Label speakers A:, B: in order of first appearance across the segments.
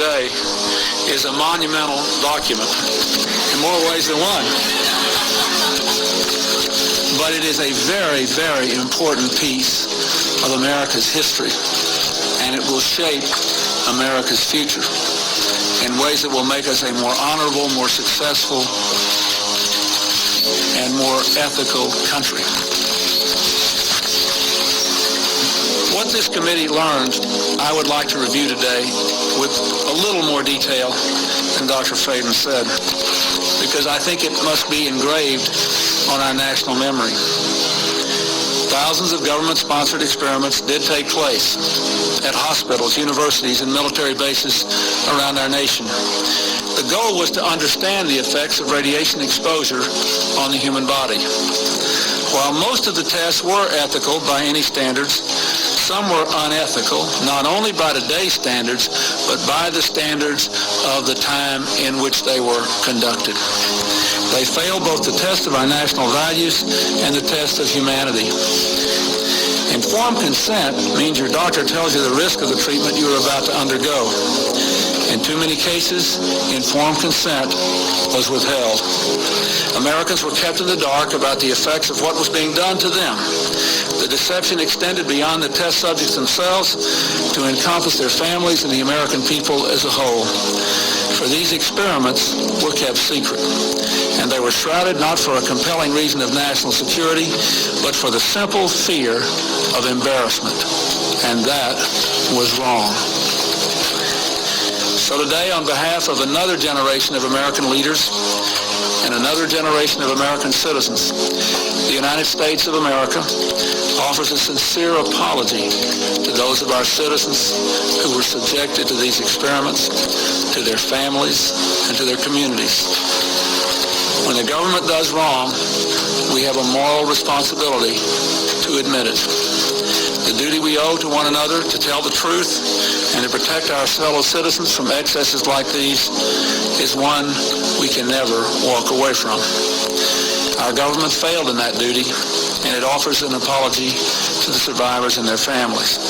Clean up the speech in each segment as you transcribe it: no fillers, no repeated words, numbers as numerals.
A: today is a monumental document in more ways than one. But it is a very, very important piece of America's history, and it will shape America's future in ways that will make us a more honorable, more successful, and more ethical country. What this committee learned, I would like to review today with a little more detail than Dr. Faden said, because I think it must be engraved on our national memory. Thousands of government-sponsored experiments did take place at hospitals, universities, and military bases around our nation. The goal was to understand the effects of radiation exposure on the human body. While most of the tests were ethical by any standards, some were unethical, not only by today's standards, but by the standards of the time in which they were conducted. They failed both the test of our national values and the test of humanity. Informed consent means your doctor tells you the risk of the treatment you are about to undergo. In too many cases, informed consent was withheld. Americans were kept in the dark about the effects of what was being done to them. The deception extended beyond the test subjects themselves to encompass their families and the American people as a whole. For these experiments were kept secret, and they were shrouded not for a compelling reason of national security, but for the simple fear of embarrassment, and that was wrong. So today, on behalf of another generation of American leaders and another generation of American citizens, the United States of America offers a sincere apology to those of our citizens who were subjected to these experiments, to their families, and to their communities. When the government does wrong, we have a moral responsibility to admit it. The duty we owe to one another to tell the truth and to protect our fellow citizens from excesses like these is one we can never walk away from. Our government failed in that duty, and it offers an apology to the survivors and their families,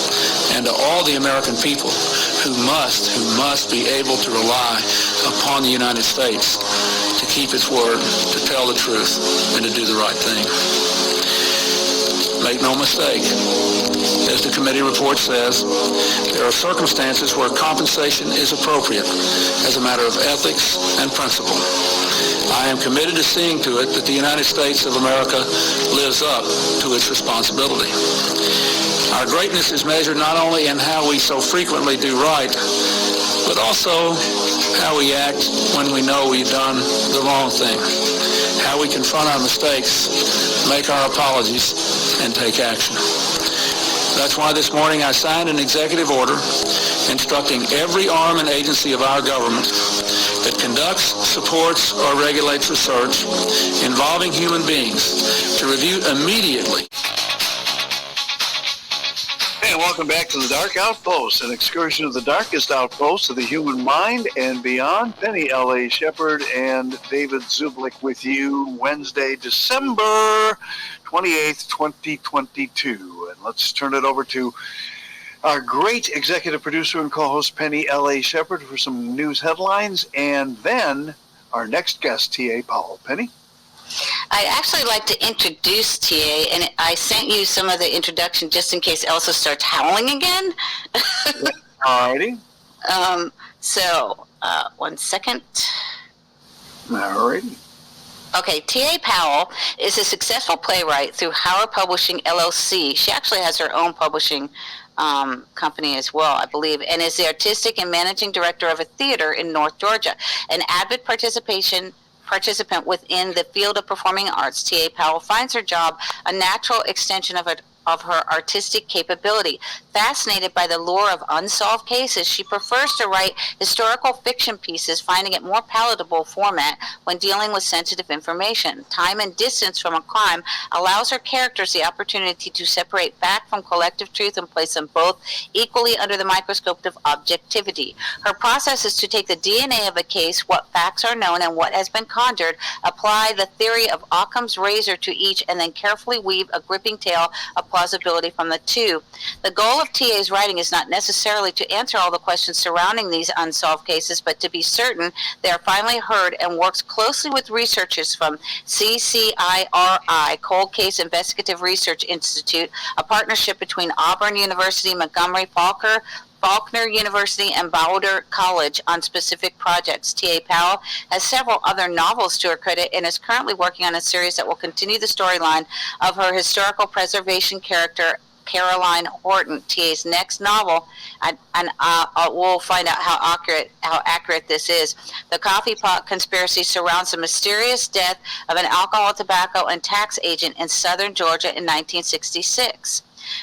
A: and to all the American people who must be able to rely upon the United States to keep its word, to tell the truth, and to do the right thing. Make no mistake, as the committee report says, there are circumstances where compensation is appropriate as a matter of ethics and principle. I am committed to seeing to it that the United States of America lives up to its responsibility. Our greatness is measured not only in how we so frequently do right, but also how we act when we know we've done the wrong thing, how we confront our mistakes, make our apologies, and take action. That's why this morning I signed an executive order instructing every arm and agency of our government that conducts, supports, or regulates research involving human beings to review immediately.
B: And welcome back to the Dark Outpost, an excursion of the darkest outposts of the human mind and beyond. Penny L.A. Shepherd and David Zublik with you Wednesday, December 28th, 2022. And let's turn it over to our great executive producer and co-host Penny L.A. Shepherd for some news headlines, and then our next guest, T.A. Powell. Penny?
C: I'd actually like to introduce TA, and I sent you some of the introduction just in case Elsa starts howling again.
B: Alrighty.
C: So, 1 second.
B: Alrighty.
C: Okay, T.A. Powell is a successful playwright through Howard Publishing, LLC. She actually has her own publishing company as well, I believe, and is the artistic and managing director of a theater in North Georgia. An avid participant within the field of performing arts, T.A. Powell finds her job a natural extension of her artistic capability. Fascinated by the lure of unsolved cases, she prefers to write historical fiction pieces, finding it more palatable format when dealing with sensitive information. Time and distance from a crime allows her characters the opportunity to separate fact from collective truth and place them both equally under the microscope of objectivity. Her process is to take the DNA of a case, what facts are known and what has been conjured, apply the theory of Occam's razor to each, and then carefully weave a gripping tale upon plausibility from the two. The goal of TA's writing is not necessarily to answer all the questions surrounding these unsolved cases, but to be certain they are finally heard, and works closely with researchers from CCIRI, Cold Case Investigative Research Institute, a partnership between Auburn University, Montgomery Faulkner University, and Bowdoin College on specific projects. T.A. Powell has several other novels to her credit and is currently working on a series that will continue the storyline of her historical preservation character, Caroline Horton. T.A.'s next novel, and we'll find out how accurate this is. The Coffee Pot Conspiracy surrounds the mysterious death of an alcohol, tobacco, and tax agent in southern Georgia in 1966.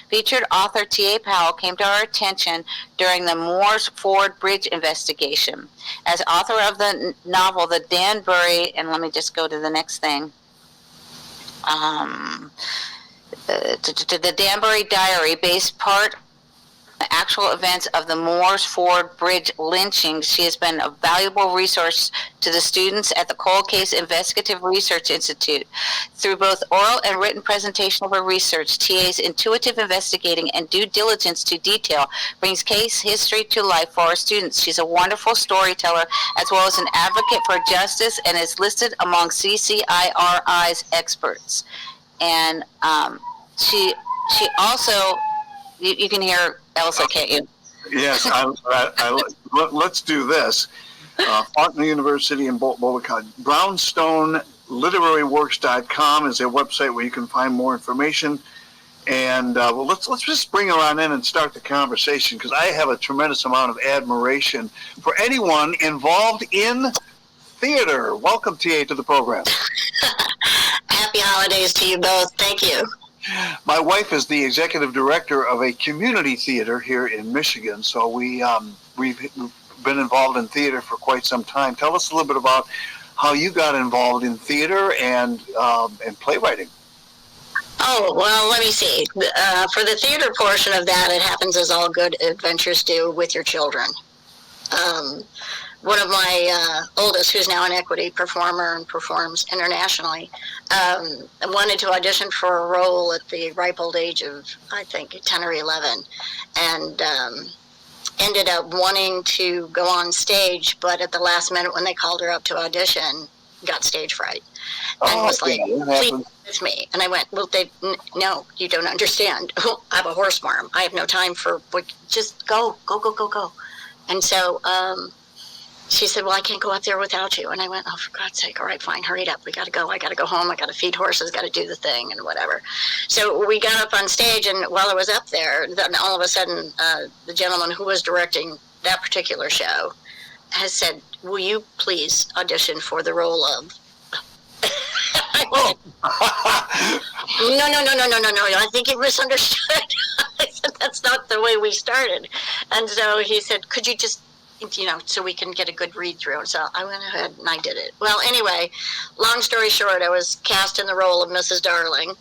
C: Featured author T.A. Powell came to our attention during the Moores Ford Bridge investigation. As author of the novel, The Danbury, and let me just go to the next thing. The Danbury Diary, based part the actual events of the Moores Ford Bridge lynching, she has been a valuable resource to the students at the Cold Case Investigative Research Institute. Through both oral and written presentation of her research, TA's intuitive investigating and due diligence to detail brings case history to life for our students. She's a wonderful storyteller as well as an advocate for justice, and is listed among CCIRI's experts. And she also, you can hear Elsa, can't you?
B: Yes, let's do this. Faulkner University in Boulder College. BrownstoneLiteraryWorks.com is a website where you can find more information. And let's just bring her on in and start the conversation, because I have a tremendous amount of admiration for anyone involved in theater. Welcome, TA, to the program.
D: Happy holidays to you both. Thank you.
B: My wife is the executive director of a community theater here in Michigan, so we've been involved in theater for quite some time. Tell us a little bit about how you got involved in theater and playwriting.
D: Oh, well, let me see. For the theater portion of that, it happens as all good adventures do with your children. One of my oldest, who's now an equity performer and performs internationally, wanted to audition for a role at the ripe old age of, I think, 10 or 11, and ended up wanting to go on stage, but at the last minute when they called her up to audition, got stage fright. And was like, please with me. And I went, well, Dave, no, you don't understand. I have a horse farm. I have no time for, just go. And so she said, well, I can't go out there without you. And I went, oh, for God's sake, all right, fine, hurry it up. We got to go. I got to go home. I got to feed horses, got to do the thing and whatever. So we got up on stage, and while I was up there, then all of a sudden, the gentleman who was directing that particular show has said, will you please audition for the role of... No, I think you misunderstood. I said, that's not the way we started. And so he said, could you just, so we can get a good read through. So I went ahead and I did it. Well, anyway, long story short, I was cast in the role of Mrs. Darling.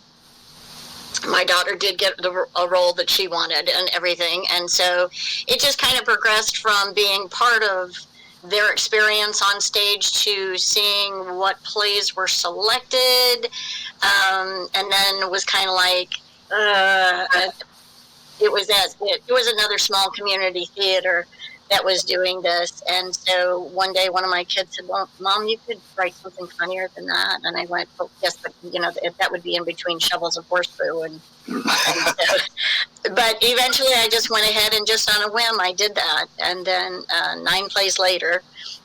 D: My daughter did get a role that she wanted and everything. And so it just kind of progressed from being part of their experience on stage to seeing what plays were selected. And then it was kind of like, it was another small community theater that was doing this. And so one day one of my kids said, well, Mom, you could write something funnier than that. And I went, oh, yes, but that would be in between shovels of horse poo. And so, but eventually I just went ahead and just on a whim, I did that. And then 9 plays later,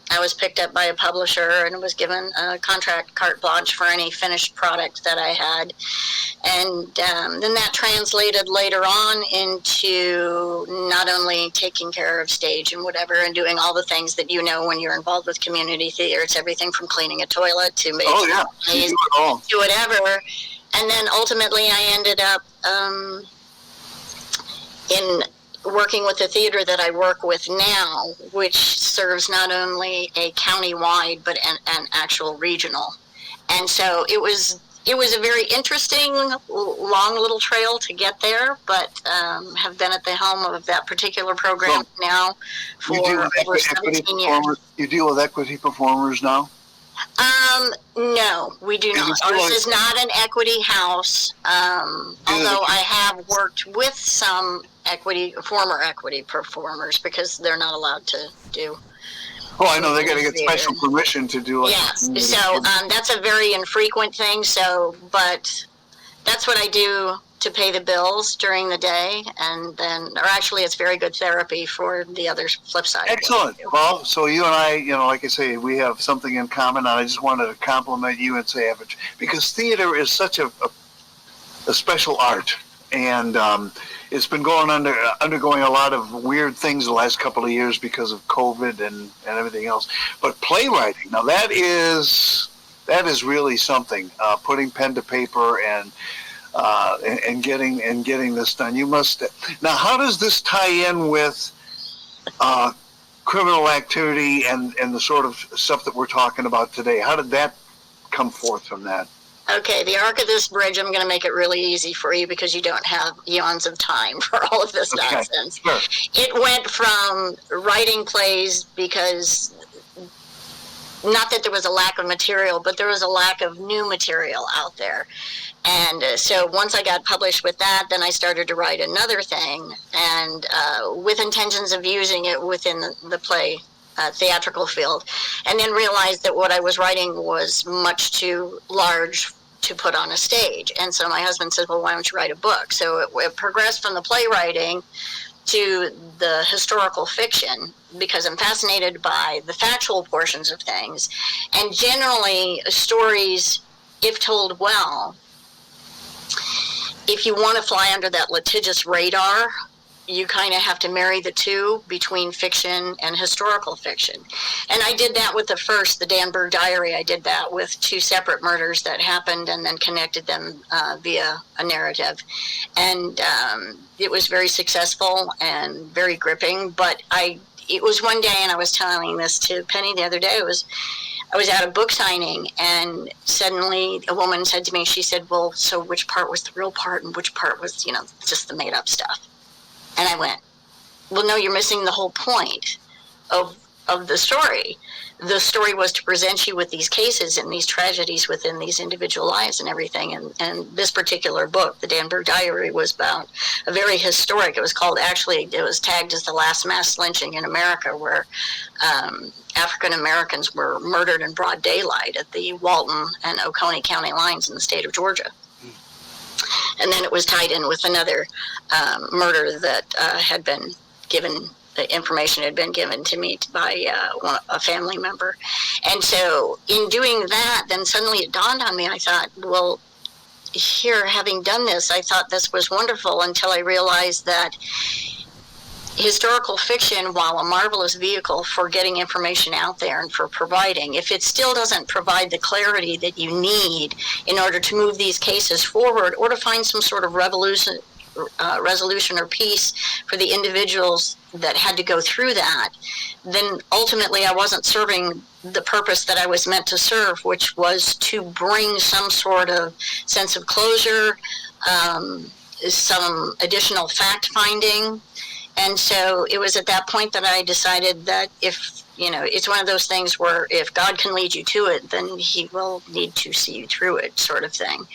D: I was picked up by a publisher and was given a contract carte blanche for any finished product that I had. And then that translated later on into not only taking care of stage and whatever and doing all the things that when you're involved with community theater. It's everything from cleaning a toilet to making plays, to whatever. And then ultimately I ended up in working with the theater that I work with now, which serves not only a county-wide but an actual regional. And so it was a very interesting, long little trail to get there, but have been at the helm of that particular program now for over 17 years.
B: You deal with equity performers now?
D: No, we do not. Ours is not an equity house, although I have worked with some former equity performers, because they're not allowed to do.
B: Oh, I know, they got to get special permission to do it.
D: Yes, so that's a very infrequent thing, but that's what I do to pay the bills during the day, and then, or actually it's very good therapy for the other flip side.
B: Excellent. Well, so you and I, like I say, we have something in common, and I just wanted to compliment you and say, because theater is such a special art, and it's been undergoing a lot of weird things the last couple of years because of COVID and everything else. But playwriting, now that is really something. Putting pen to paper and getting this done. You must. Now, how does this tie in with criminal activity and the sort of stuff that we're talking about today? How did that come forth from that?
D: Okay, the arc of this bridge, I'm going to make it really easy for you because you don't have eons of time for all of this nonsense.
B: Sure.
D: It went from writing plays because, not that there was a lack of material, but there was a lack of new material out there. And so once I got published with that, then I started to write another thing, and with intentions of using it within the play theatrical field, and then realized that what I was writing was much too large to put on a stage. And so my husband said, well, why don't you write a book? So it progressed from the playwriting to the historical fiction, because I'm fascinated by the factual portions of things. And generally, stories, if told well, if you want to fly under that litigious radar, you kind of have to marry the two between fiction and historical fiction. And I did that with the Danburg Diary. I did that with two separate murders that happened and then connected them via a narrative. And it was very successful and very gripping. But it was one day, and I was telling this to Penny the other day, I was at a book signing, and suddenly a woman said to me, she said, well, so which part was the real part and which part was, just the made up stuff? And I went, well, no, you're missing the whole point of the story. The story was to present you with these cases and these tragedies within these individual lives and everything. And this particular book, the Danburg Diary, was about a very historic, it was tagged as the last mass lynching in America, where African Americans were murdered in broad daylight at the Walton and Oconee County lines in the state of Georgia. And then it was tied in with another murder that had been given, the information had been given to me by a family member. And so in doing that, then suddenly it dawned on me, I thought, well, here, having done this, I thought this was wonderful, until I realized that historical fiction, while a marvelous vehicle for getting information out there and for providing, if it still doesn't provide the clarity that you need in order to move these cases forward or to find some sort of resolution or peace for the individuals that had to go through that, then ultimately I wasn't serving the purpose that I was meant to serve, which was to bring some sort of sense of closure, some additional fact-finding. And so it was at that point that I decided that if, it's one of those things where if God can lead you to it, then he will need to see you through it, sort of thing.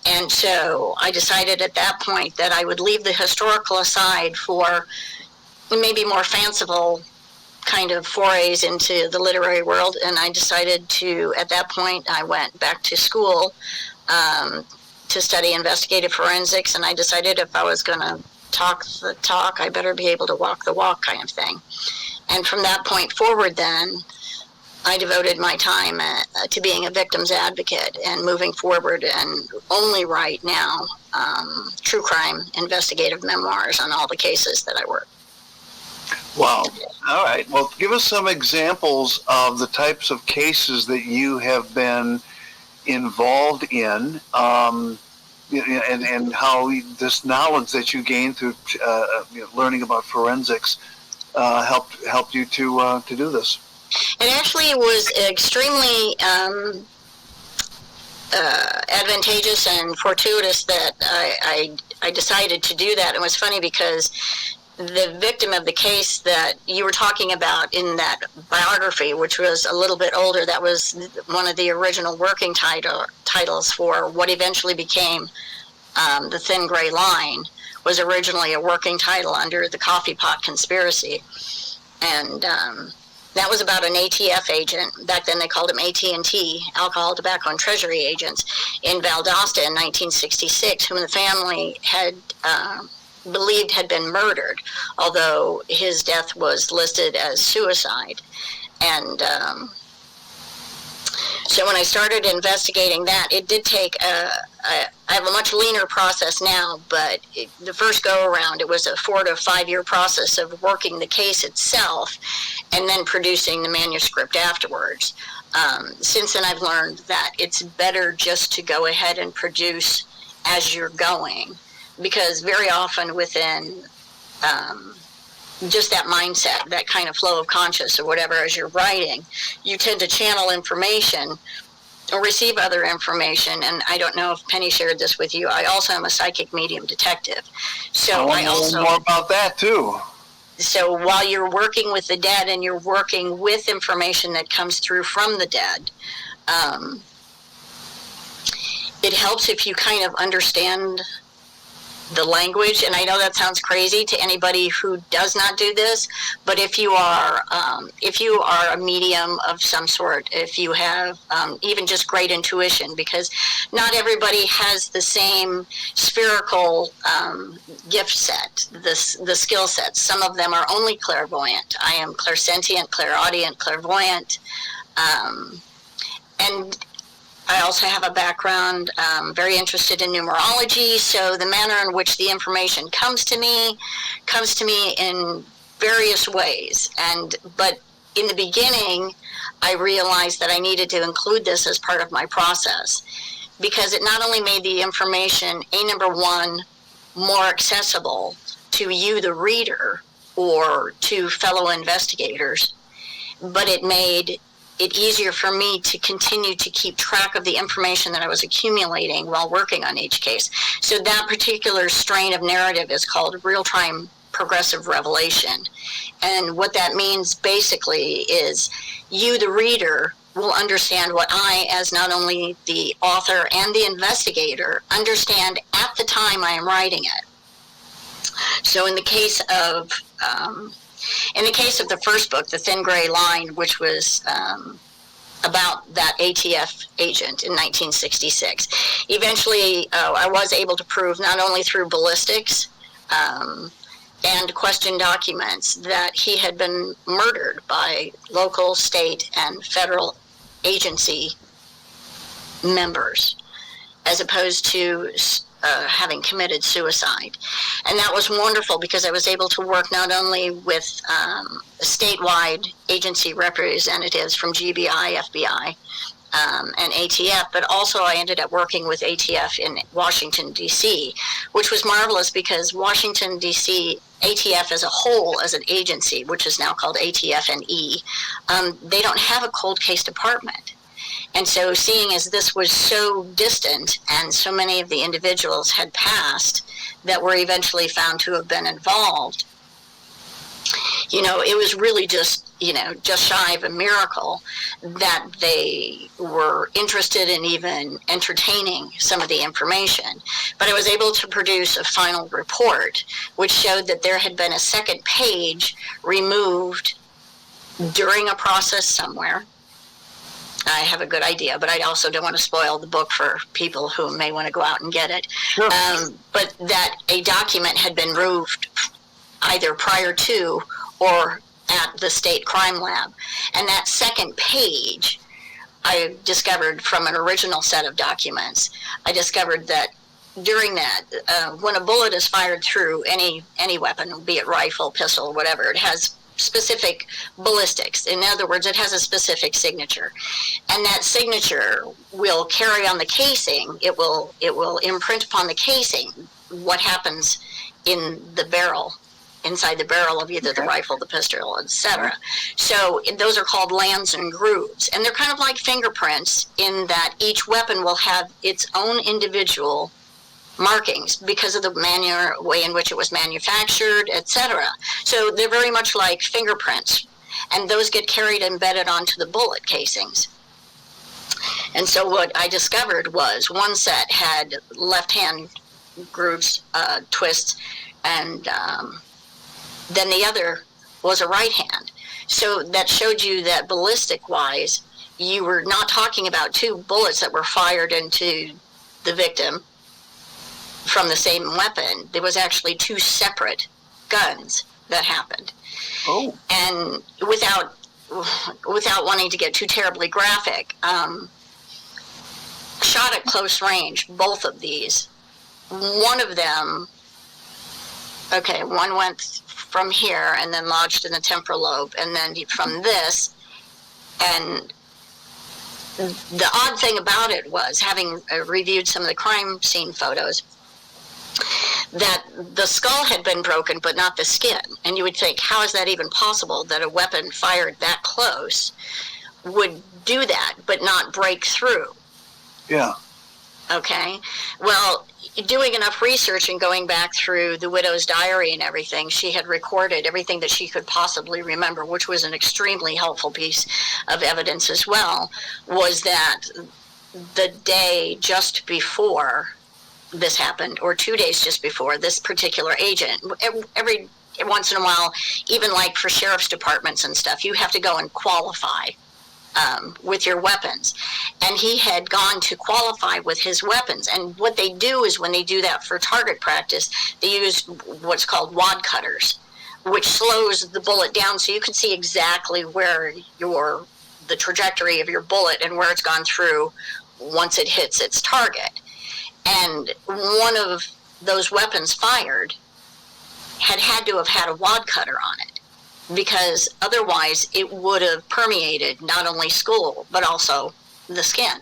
D: And so I decided at that point that I would leave the historical aside for maybe more fanciful kind of forays into the literary world. And I decided to, at that point, I went back to school to study investigative forensics. And I decided if I was going to talk the talk, I better be able to walk the walk, kind of thing. And from that point forward, then, I devoted my time to being a victim's advocate and moving forward, and only write now true crime investigative memoirs on all the cases that I work.
B: Wow. All right. Well, give us some examples of the types of cases that you have been involved in. And how this knowledge that you gained through learning about forensics helped you to do this.
D: It actually was extremely advantageous and fortuitous that I decided to do that. It was funny because the victim of the case that you were talking about in that biography, which was a little bit older, that was one of the original working titles for what eventually became The Thin Gray Line, was originally a working title under the Coffee Pot Conspiracy. And that was about an ATF agent. Back then they called them AT&T, Alcohol, Tobacco, and Treasury Agents, in Valdosta in 1966, whom the family had believed had been murdered, although his death was listed as suicide. And so when I started investigating that, it did take I have a much leaner process now, but the first go around, it was a 4 to 5 year process of working the case itself and then producing the manuscript afterwards. Since then, I've learned that it's better just to go ahead and produce as you're going, because very often within just that mindset, that kind of flow of conscious or whatever, as you're writing, you tend to channel information or receive other information. And I don't know if Penny shared this with you. I also am a psychic medium detective. So
B: I want to know more about that too.
D: So while you're working with the dead and you're working with information that comes through from the dead, it helps if you kind of understand the language. And I know that sounds crazy to anybody who does not do this, but if you are a medium of some sort, if you have even just great intuition, because not everybody has the same spherical gift set, the skill sets. Some of them are only clairvoyant. I am clairsentient, clairaudient, clairvoyant, and I also have a background, very interested in numerology, so the manner in which the information comes to me in various ways. But in the beginning, I realized that I needed to include this as part of my process, because it not only made the information, number one, more accessible to you, the reader, or to fellow investigators, but it made it easier for me to continue to keep track of the information that I was accumulating while working on each case. So that particular strain of narrative is called real-time progressive revelation. And what that means basically is you, the reader, will understand what I, as not only the author and the investigator, understand at the time I am writing it. So in the case of the first book, The Thin Gray Line, which was about that ATF agent in 1966, eventually I was able to prove, not only through ballistics and question documents, that he had been murdered by local, state, and federal agency members, as opposed to having committed suicide. And that was wonderful, because I was able to work not only with statewide agency representatives from GBI, FBI, and ATF, but also I ended up working with ATF in Washington, D.C., which was marvelous, because Washington, D.C., ATF as a whole, as an agency, which is now called ATF&E, they don't have a cold case department. And so, seeing as this was so distant and so many of the individuals had passed that were eventually found to have been involved, it was really just shy of a miracle that they were interested in even entertaining some of the information. But I was able to produce a final report which showed that there had been a second page removed during a process somewhere. I have a good idea, but I also don't want to spoil the book for people who may want to go out and get it.
B: Sure.
D: But that a document had been removed either prior to or at the state crime lab. And that second page, I discovered from an original set of documents, I discovered that during that, when a bullet is fired through any weapon, be it rifle, pistol, whatever, it has specific ballistics. In other words, it has a specific signature, and that signature will carry on the casing. It will imprint upon the casing what happens in the barrel, inside the barrel of either the rifle, the pistol, etc. So those are called lands and grooves, and they're kind of like fingerprints in that each weapon will have its own individual markings because of the way in which it was manufactured, etc. So they're very much like fingerprints, and those get carried embedded onto the bullet casings. And so what I discovered was one set had left-hand grooves, twists, and then the other was a right hand. So that showed you that ballistic-wise, you were not talking about two bullets that were fired into the victim from the same weapon. There was actually two separate guns that happened.
B: Oh.
D: And without wanting to get too terribly graphic, shot at close range, both of these. One of them, one went from here and then lodged in the temporal lobe, and then from this, and the odd thing about it was, having reviewed some of the crime scene photos, that the skull had been broken, but not the skin. And you would think, how is that even possible that a weapon fired that close would do that, but not break through?
B: Yeah.
D: Okay. Well, doing enough research and going back through the widow's diary and everything, she had recorded everything that she could possibly remember, which was an extremely helpful piece of evidence as well, was that the day just before this happened, or 2 days just before, this particular agent, every once in a while, even like for sheriff's departments and stuff, you have to go and qualify with your weapons. And he had gone to qualify with his weapons. And what they do is, when they do that for target practice, they use what's called wad cutters, which slows the bullet down so you can see exactly where the trajectory of your bullet and where it's gone through once it hits its target. And one of those weapons fired had to have had a wad cutter on it, because otherwise it would have permeated not only skull, but also the skin.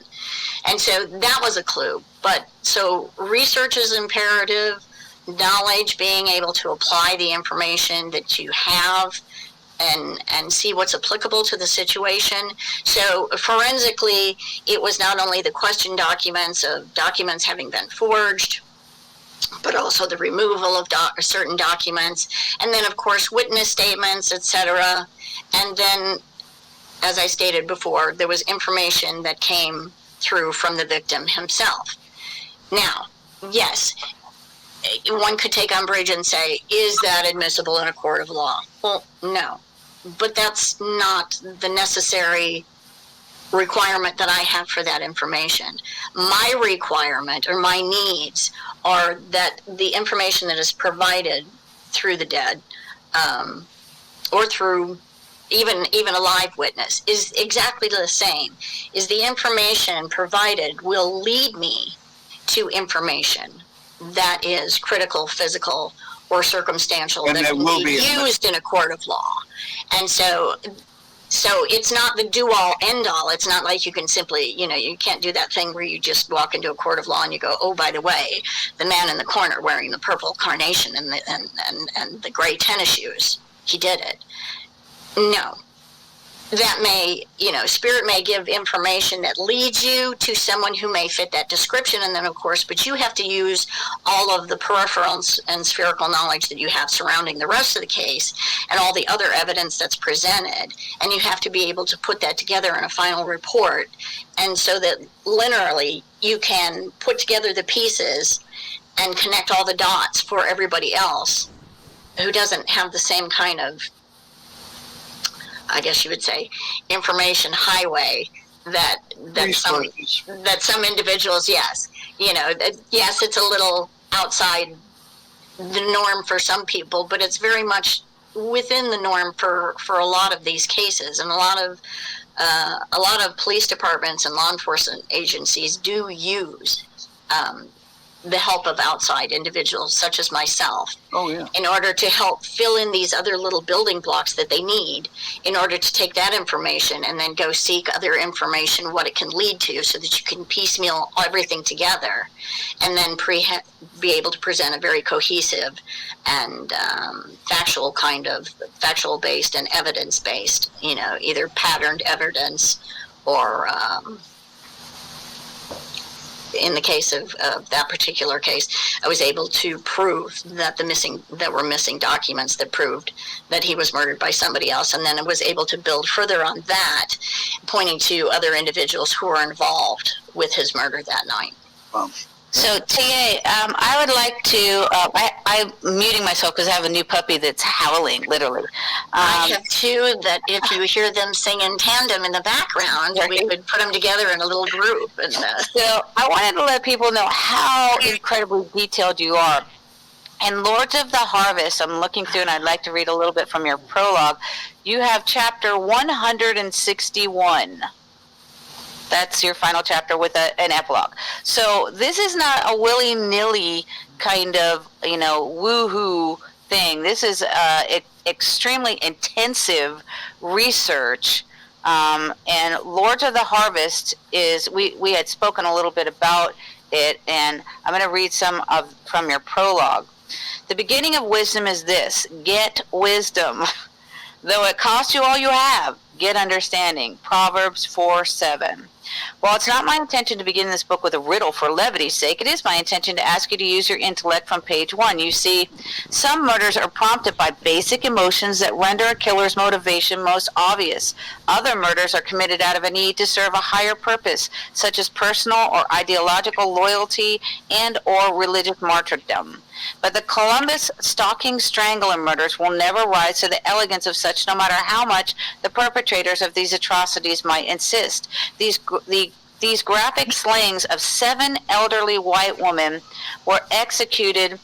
D: And so that was a clue. But so research is imperative, knowledge, being able to apply the information that you have and see what's applicable to the situation. So forensically, it was not only the question documents of documents having been forged, but also the removal of certain documents, and then of course witness statements, etc. And then, as I stated before, there was information that came through from the victim himself. Now, yes, one could take umbrage and say, is that admissible in a court of law? Well, no, but that's not the necessary requirement that I have for that information. My requirement, or my needs, are that the information that is provided through the dead, or through even a live witness, is exactly the same. Is the information provided will lead me to information that is critical, physical, or circumstantial,
B: and
D: that will be used in a court of law. And so it's not the do-all, end-all. It's not like you can simply, you can't do that thing where you just walk into a court of law and you go, oh, by the way, the man in the corner wearing the purple carnation and the gray tennis shoes, he did it. No. That may, spirit may give information that leads you to someone who may fit that description, and then of course, but you have to use all of the peripheral and spherical knowledge that you have surrounding the rest of the case and all the other evidence that's presented, and you have to be able to put that together in a final report, and so that linearly you can put together the pieces and connect all the dots for everybody else who doesn't have the same kind of, I guess you would say, information highway that some individuals, yes, yes, it's a little outside the norm for some people, but it's very much within the norm for a lot of these cases, and a lot of police departments and law enforcement agencies do use the help of outside individuals such as myself, in order to help fill in these other little building blocks that they need in order to take that information and then go seek other information, what it can lead to, so that you can piecemeal everything together and then be able to present a very cohesive and factual based and evidence based, either patterned evidence or in the case of that particular case, I was able to prove that there were missing documents that proved that he was murdered by somebody else. And then I was able to build further on that, pointing to other individuals who were involved with his murder that night.
C: So, TA, I would like to, I'm muting myself because I have a new puppy that's howling, literally.
D: I have two that if you hear them sing in tandem in the background, we would put them together in a little group. And
C: So I wanted to let people know how incredibly detailed you are. And Lords of the Harvest, I'm looking through and I'd like to read a little bit from your prologue. You have chapter 161. That's your final chapter with an epilogue. So this is not a willy-nilly kind of, woohoo thing. This is extremely intensive research. And Lords of the Harvest is, we had spoken a little bit about it, and I'm going to read from your prologue. The beginning of wisdom is this: get wisdom. Though it cost you all you have, get understanding. Proverbs 4:7. While it's not my intention to begin this book with a riddle for levity's sake, it is my intention to ask you to use your intellect from page 1. You see, some murders are prompted by basic emotions that render a killer's motivation most obvious. Other murders are committed out of a need to serve a higher purpose, such as personal or ideological loyalty and or religious martyrdom. But the Columbus stalking strangler murders will never rise to the elegance of such, no matter how much the perpetrators of these atrocities might insist. These graphic slayings of 7 elderly white women were executed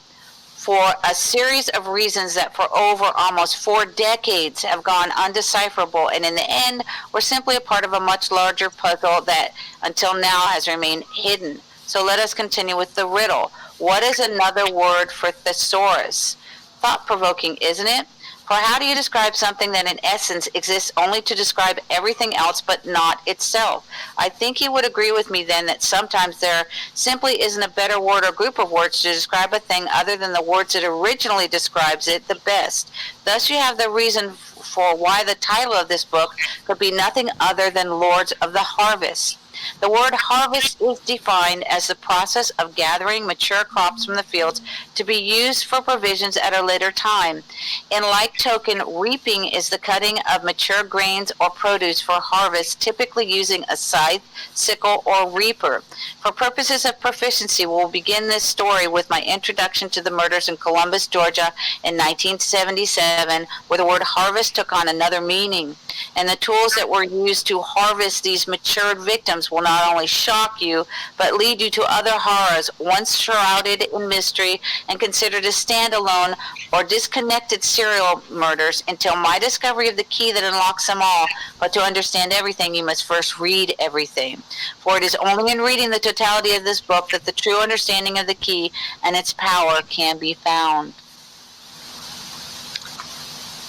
C: for a series of reasons that for over almost 4 decades have gone undecipherable, and in the end were simply a part of a much larger puzzle that until now has remained hidden. So let us continue with the riddle. What is another word for thesaurus? Thought-provoking, isn't it? For how do you describe something that in essence exists only to describe everything else but not itself? I think you would agree with me then that sometimes there simply isn't a better word or group of words to describe a thing other than the words that originally describes it the best. Thus you have the reason for why the title of this book could be nothing other than Lords of the Harvest. The word harvest is defined as the process of gathering mature crops from the fields to be used for provisions at a later time. In like token, reaping is the cutting of mature grains or produce for harvest, typically using a scythe, sickle, or reaper. For purposes of proficiency, we'll begin this story with my introduction to the murders in Columbus, Georgia in 1977, where the word harvest took on another meaning. And the tools that were used to harvest these matured victims will not only shock you, but lead you to other horrors once shrouded in mystery and considered as standalone or disconnected serial murders until my discovery of the key that unlocks them all. But to understand everything, you must first read everything. For it is only in reading the totality of this book that the true understanding of the key and its power can be found.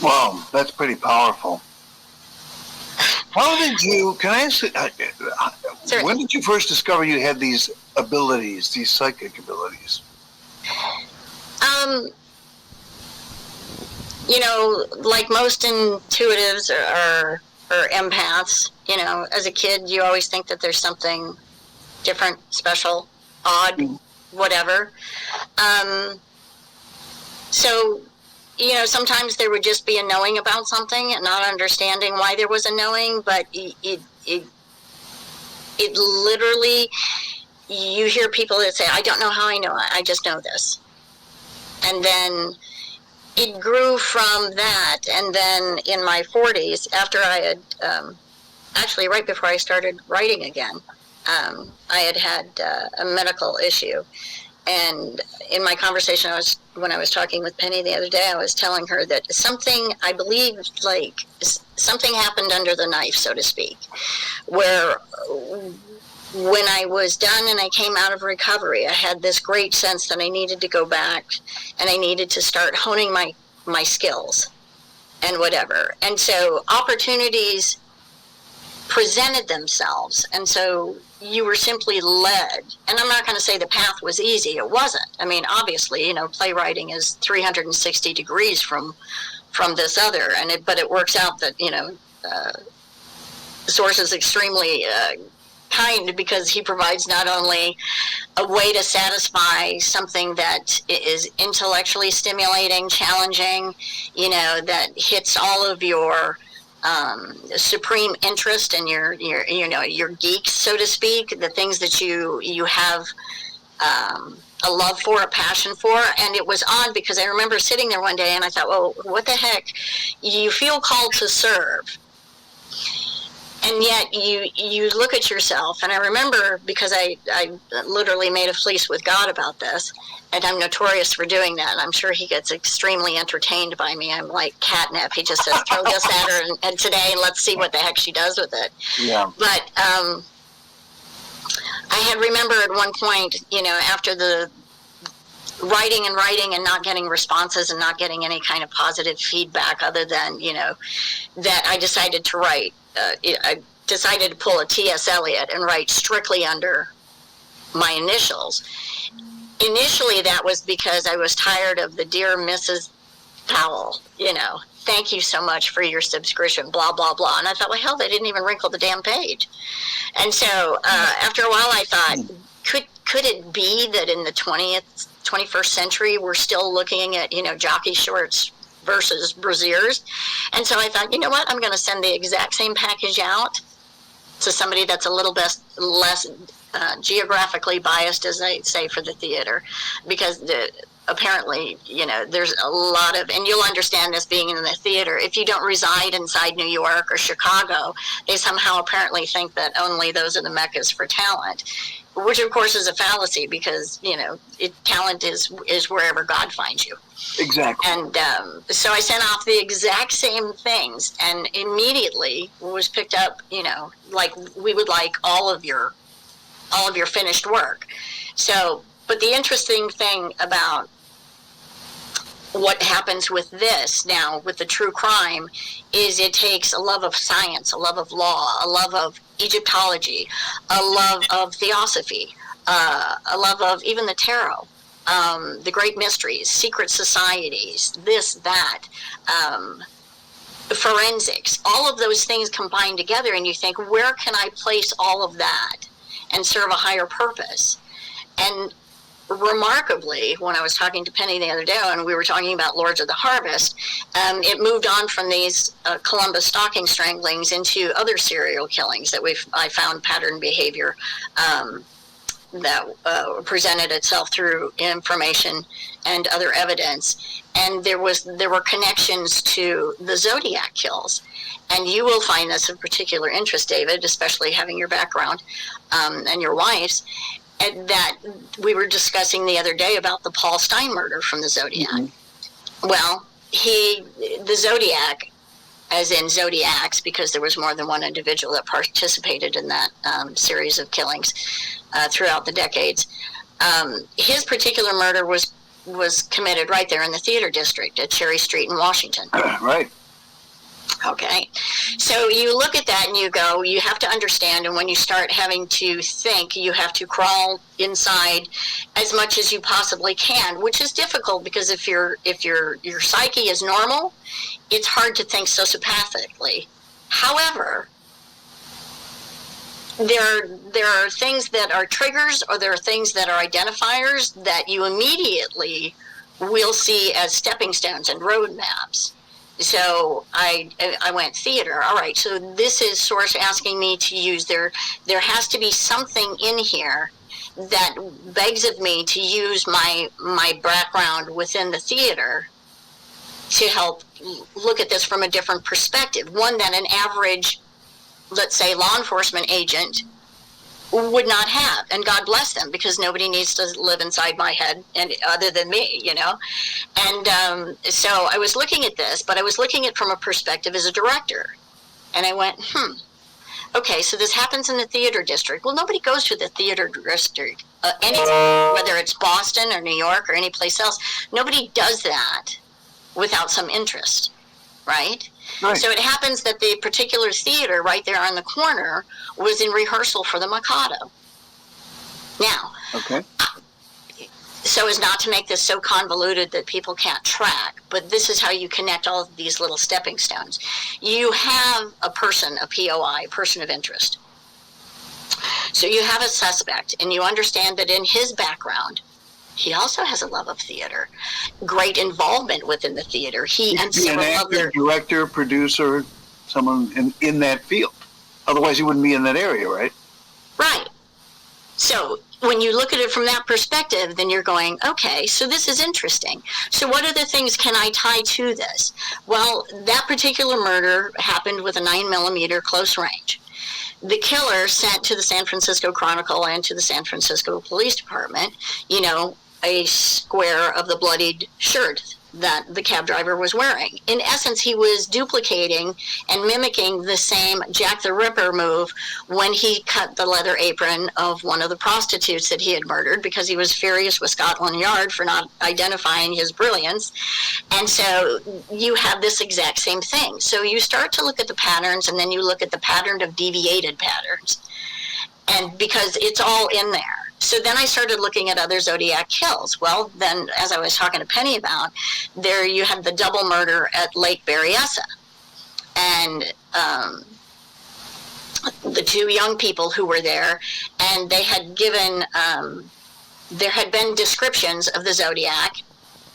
B: Wow, that's pretty powerful. How did you, can I ask, when did you first discover you had these abilities, these psychic abilities?
D: Like most intuitives or empaths, as a kid, you always think that there's something different, special, odd, whatever. So sometimes there would just be a knowing about something and not understanding why there was a knowing, but it literally, you hear people that say, I don't know how I know it, I just know this. And then it grew from that, and then in my 40s, after I had, actually right before I started writing again, I had a medical issue. And in my conversation, when I was talking with Penny the other day, I was telling her that something, I believe, like something happened under the knife, so to speak, where when I was done and I came out of recovery, I had this great sense that I needed to go back and I needed to start honing my skills and whatever. And so opportunities presented themselves, and so you were simply led. And I'm not going to say the path was easy. It wasn't. I mean, obviously, playwriting is 360 degrees from this other, but it works out that the source is extremely kind, because he provides not only a way to satisfy something that is intellectually stimulating, challenging, that hits all of your supreme interest and your geeks, so to speak, the things that you have a love for, a passion for. And it was odd because I remember sitting there one day and I thought, well, what the heck? You feel called to serve, and yet you look at yourself. And I remember, because I literally made a fleece with God about this, and I'm notorious for doing that. I'm sure he gets extremely entertained by me. I'm like catnip. He just says, throw this at her and today, and let's see what the heck she does with it.
B: Yeah.
D: But I had remember at one point, after the writing and not getting responses and not getting any kind of positive feedback other than, that I decided to write. I decided to pull a T.S. Eliot and write strictly under my initials. Initially, that was because I was tired of the Dear Mrs. Powell, thank you so much for your subscription, blah, blah, blah. And I thought, well, hell, they didn't even wrinkle the damn page. And so after a while, I thought, could it be that in the 21st century, we're still looking at, jockey shorts versus brassieres? And so I thought, you know what, I'm going to send the exact same package out to somebody that's a little less geographically biased, as I say, for the theater, because apparently, there's a lot of, and you'll understand this being in the theater, if you don't reside inside New York or Chicago, they somehow apparently think that only those are the meccas for talent, which of course is a fallacy, because, talent is wherever God finds you.
B: Exactly.
D: And so I sent off the exact same things, and immediately was picked up, like we would like all of your finished work. So, but the interesting thing about what happens with this now, with the true crime, is it takes a love of science, a love of law, a love of Egyptology, a love of theosophy, a love of even the tarot, the great mysteries, secret societies, this, that, forensics, all of those things combined together, and you think, where can I place all of that and serve a higher purpose? And remarkably, when I was talking to Penny the other day, and we were talking about Lords of the Harvest, it moved on from these Columbus stocking stranglings into other serial killings that I found pattern behavior that presented itself through information and other evidence. And there were connections to the Zodiac kills. And you will find this of particular interest, David, especially having your background and your wife's, and that we were discussing the other day about the Paul Stein murder from the Zodiac. Mm-hmm. Well, the Zodiac, as in Zodiacs, because there was more than one individual that participated in that series of killings throughout the decades. His particular murder was committed right there in the theater district at Cherry Street in Washington.
B: Right.
D: Okay, so you look at that and you go, you have to understand, and when you start having to think, you have to crawl inside as much as you possibly can, which is difficult, because if your psyche is normal, it's hard to think sociopathically. However, there are things that are triggers, or there are things that are identifiers that you immediately will see as stepping stones and roadmaps. So I went theater. All right, so this is Source asking me to use there has to be something in here that begs of me to use my background within the theater to help look at this from a different perspective, one that an average, let's say, law enforcement agent would not have. And God bless them, because nobody needs to live inside my head, and other than me, And so I was looking at this, but I was looking at it from a perspective as a director. And I went, okay, so this happens in the theater district. Well, nobody goes to the theater district, whether it's Boston or New York or any place else. Nobody does that without some interest, right? Right. So it happens that the particular theater right there on the corner was in rehearsal for the Mikado. Now,
B: okay.
D: So as not to make this so convoluted that people can't track, but this is how you connect all of these little stepping stones. You have a person, a POI, a person of interest, So you have a suspect, and you understand that in his background, he also has a love of theater, great involvement within the theater. He and
B: Be an
D: several
B: actor,
D: other
B: director, producer, someone in that field. Otherwise, he wouldn't be in that area, right?
D: right. So when you look at it from that perspective, then you're going, okay, so this is interesting. So what other things can I tie to this? Well, that particular murder happened with a 9mm close range. The killer sent to the San Francisco Chronicle and to the San Francisco Police Department, a square of the bloodied shirt that the cab driver was wearing. In essence, he was duplicating and mimicking the same Jack the Ripper move when he cut the leather apron of one of the prostitutes that he had murdered, because he was furious with Scotland Yard for not identifying his brilliance. And so you have this exact same thing. So you start to look at the patterns, and then you look at the pattern of deviated patterns. And because it's all in there. So then I started looking at other Zodiac kills. Well, then, as I was talking to Penny about, there you had the double murder at Lake Berryessa. And the two young people who were there, and they had given, there had been descriptions of the Zodiac,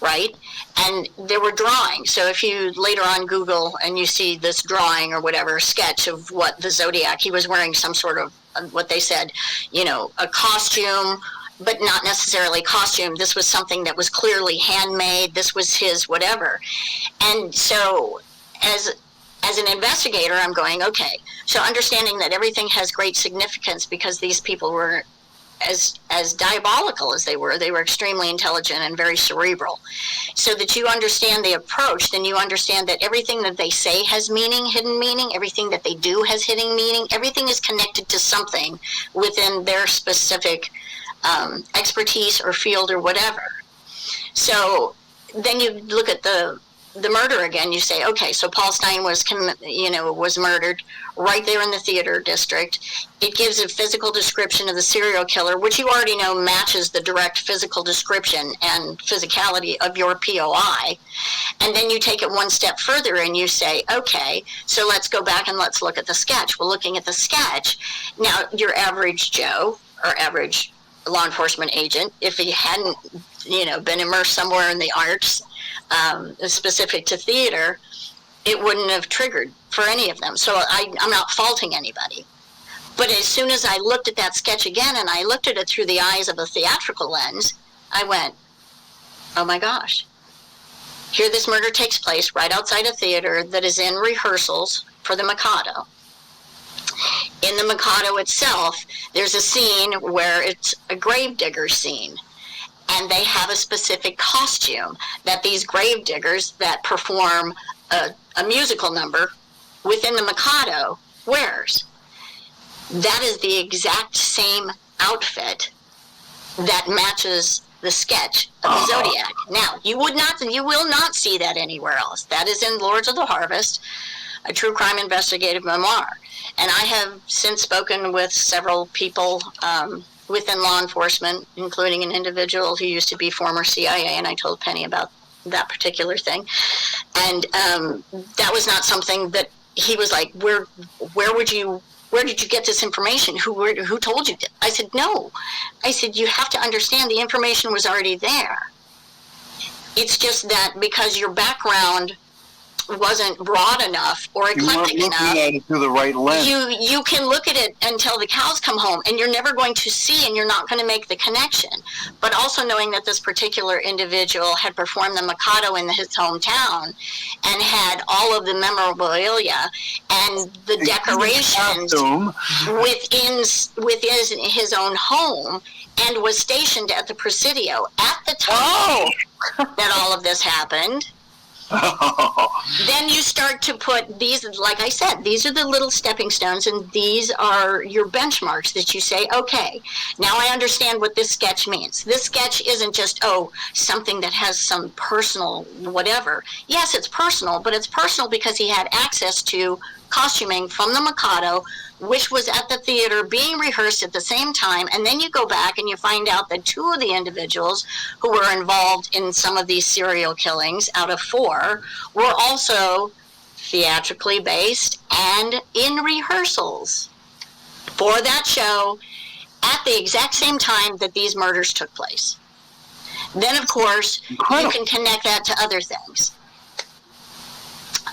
D: right? And there were drawings. So if you later on Google and you see this drawing or whatever, sketch of what the Zodiac, he was wearing some sort of, what they said, a costume, but not necessarily costume. This was something that was clearly handmade. This was his whatever. And so as an investigator, I'm going, okay, so understanding that everything has great significance because these people were as diabolical as they were extremely intelligent and very cerebral. So that you understand the approach, then you understand that everything that they say has meaning, hidden meaning, everything that they do has hidden meaning, everything is connected to something within their specific expertise or field or whatever. So then you look at the murder again, you say, okay, so Paul Stine was murdered right there in the theater district. It gives a physical description of the serial killer, which you already know matches the direct physical description and physicality of your POI. And then you take it one step further and you say, okay, so let's go back and let's look at the sketch. Well, looking at the sketch, now your average Joe or average law enforcement agent, if he hadn't, been immersed somewhere in the arts, specific to theater, it wouldn't have triggered for any of them. So I'm not faulting anybody. But as soon as I looked at that sketch again and I looked at it through the eyes of a theatrical lens, I went, oh my gosh. Here this murder takes place right outside a theater that is in rehearsals for the Mikado. In the Mikado itself, there's a scene where it's a gravedigger scene. And they have a specific costume that these gravediggers that perform a musical number within the Mikado wears. That is the exact same outfit that matches the sketch of the Zodiac. Now, you will not see that anywhere else. That is in Lords of the Harvest, a true crime investigative memoir. And I have since spoken with several people within law enforcement, including an individual who used to be former CIA, and I told Penny about that particular thing. And that was not something that he was like, where did you get this information? Who told you? I said, no. I said, you have to understand the information was already there. It's just that because your background wasn't broad enough or eclectic enough,
B: looking at it through the right lens.
D: You can look at it until the cows come home, and you're never going to see, and you're not going to make the connection. But also knowing that this particular individual had performed the Mikado in his hometown and had all of the memorabilia and the decorations within his own home, and was stationed at the Presidio at the time that all of this happened. Then you start to put these, like I said, these are the little stepping stones, and these are your benchmarks that you say, okay, now I understand what this sketch means. This sketch isn't just, something that has some personal whatever. Yes, it's personal, but it's personal because he had access to costuming from the Mikado, which was at the theater being rehearsed at the same time. And then you go back and you find out that 2 of the individuals who were involved in some of these serial killings out of 4 were also theatrically based and in rehearsals. for that show at the exact same time that these murders took place. Then, of course,
B: Incredible.
D: you can connect that to other things.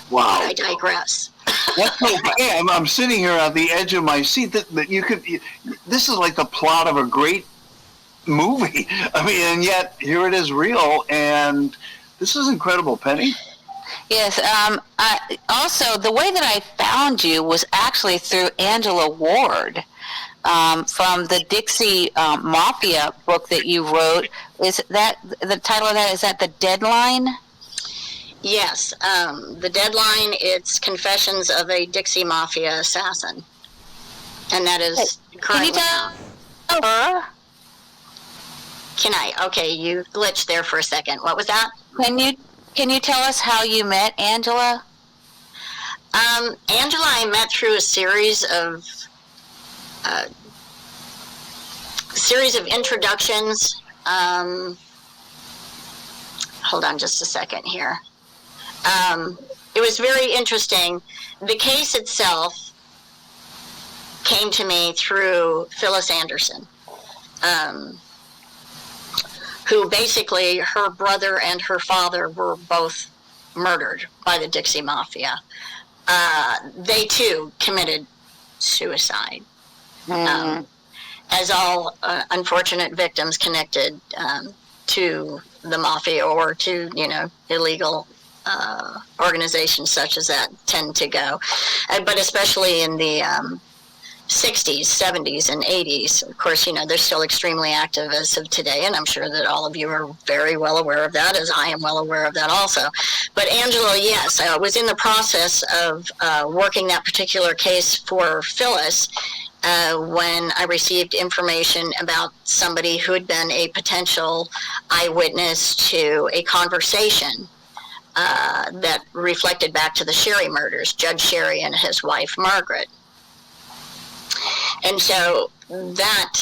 B: Wow.
D: I digress.
B: That's so, yeah, I'm sitting here on the edge of my seat. That you could. This is like the plot of a great movie. I mean, and yet here it is, real, and this is incredible, Penny.
C: Yes. Also, the way that I found you was actually through Angela Ward from the Dixie Mafia book that you wrote. Is that the title of that? Is that The Deadline?
D: Yes, The Deadline, it's Confessions of a Dixie Mafia Assassin. And that is currently out.
C: Can you tell her?
D: Can I? Okay, you glitched there for a second. What was that?
C: Can you tell us how you met Angela?
D: Angela, I met through a series of introductions. Hold on just a second here. It was very interesting. The case itself came to me through Phyllis Anderson, who basically, her brother and her father were both murdered by the Dixie Mafia. They too committed suicide, as all unfortunate victims connected to the mafia or to, illegal organizations such as that tend to go. But especially in the 60s, 70s, and 80s, of course, they're still extremely active as of today, and I'm sure that all of you are very well aware of that, as I am well aware of that also. But Angela, yes, I was in the process of working that particular case for Phyllis when I received information about somebody who had been a potential eyewitness to a conversation that reflected back to the Sherry murders, Judge Sherry and his wife, Margaret. And so that,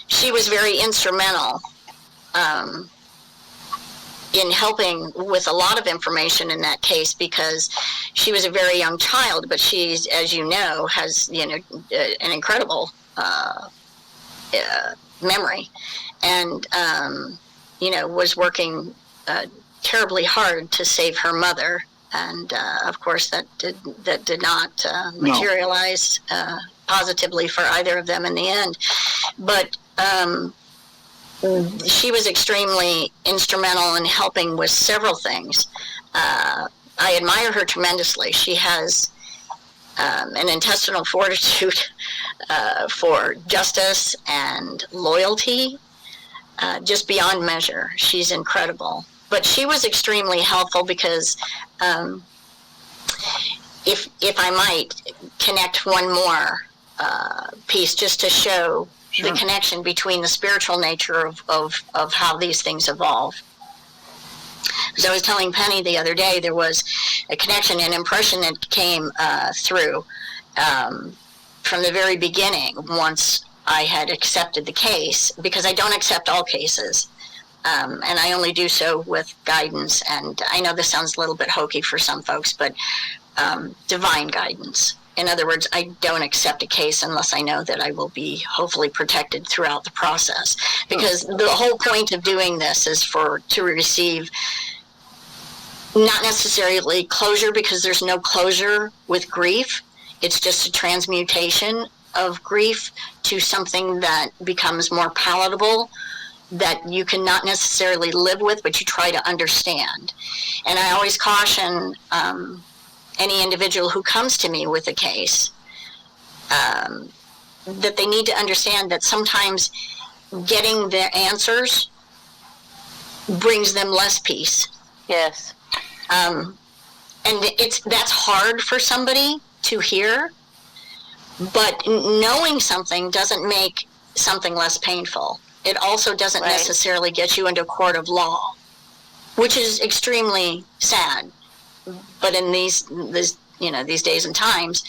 D: she was very instrumental in helping with a lot of information in that case, because she was a very young child, but she's, as you know, has, an incredible memory, and, was working terribly hard to save her mother. And of course, that did not materialize positively for either of them in the end. But she was extremely instrumental in helping with several things. I admire her tremendously. She has an intestinal fortitude for justice and loyalty, just beyond measure. She's incredible. But she was extremely helpful because, if I might connect one more piece just to show the connection between the spiritual nature of how these things evolve. As I was telling Penny the other day, there was a connection, an impression that came through from the very beginning once I had accepted the case, because I don't accept all cases. And I only do so with guidance. And I know this sounds a little bit hokey for some folks, but divine guidance. In other words, I don't accept a case unless I know that I will be hopefully protected throughout the process. Because the whole point of doing this is to receive not necessarily closure, because there's no closure with grief. It's just a transmutation of grief to something that becomes more palatable, that you cannot necessarily live with, but you try to understand. And I always caution any individual who comes to me with a case that they need to understand that sometimes getting their answers brings them less peace.
C: Yes.
D: And that's hard for somebody to hear, but knowing something doesn't make something less painful. It also doesn't necessarily get you into a court of law, which is extremely sad. But in these days and times,